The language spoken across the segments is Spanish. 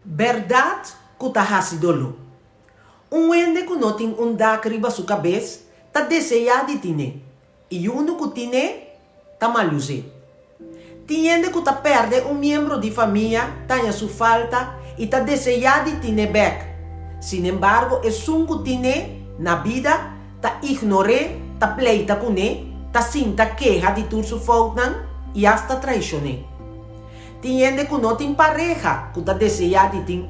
Verdade que tá hasidolo. Ende que não tem dak riba sua cabeça, tá desejado de tine. E uno que tine, tá maluse. Tiende que tá perde membro de família, tá em sua falta, e tá desejado de tine back. Sin embargo, es un que tine na vida, tá ignore, tá pleita com ne, tá sinta queja de tu su faltan, e hasta traicione. Tiende que não tem pareja, que tá desejado de tin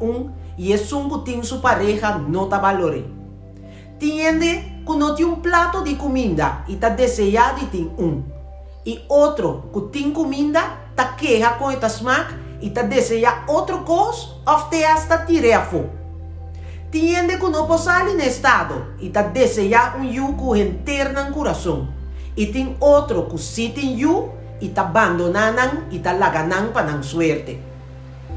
e é que tem sua pareja não tá valore. Tiende que não tem plato de comida e tá desejado de tin e outro que tem comida tá queja com esta smaak e tá deseja outro coisa ou te hasta tire a fogo. Tiende que não pode sair no estado e tá deseja yugo interno no coração. E tem outro que se tem yu e tá abandonando e tá laganando para não suerte.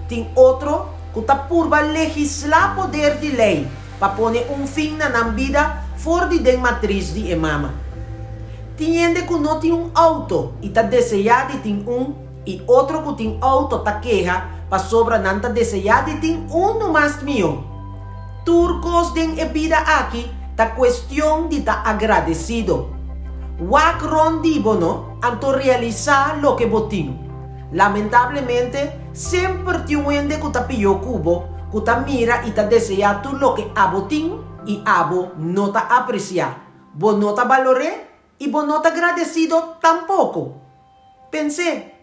Tem outro que tá por legislar poder de lei para pôr fim na vida fora de matriz de mama. Tiende que não tem auto e tá desejado de ter e outro que tem auto tá queja para sobra não tá desejado de ter no mais mio. Turcos den vida aqui tá questão de tá agradecido. Wak rondibono anto realizar lo que botin. Lamentablemente, sempre tiene que ta pio cubo, que ta mira y ta desea tu lo que abotin y abo no ta aprecia. Bo no ta valore y bo no ta agradecido tampoco. Pensé,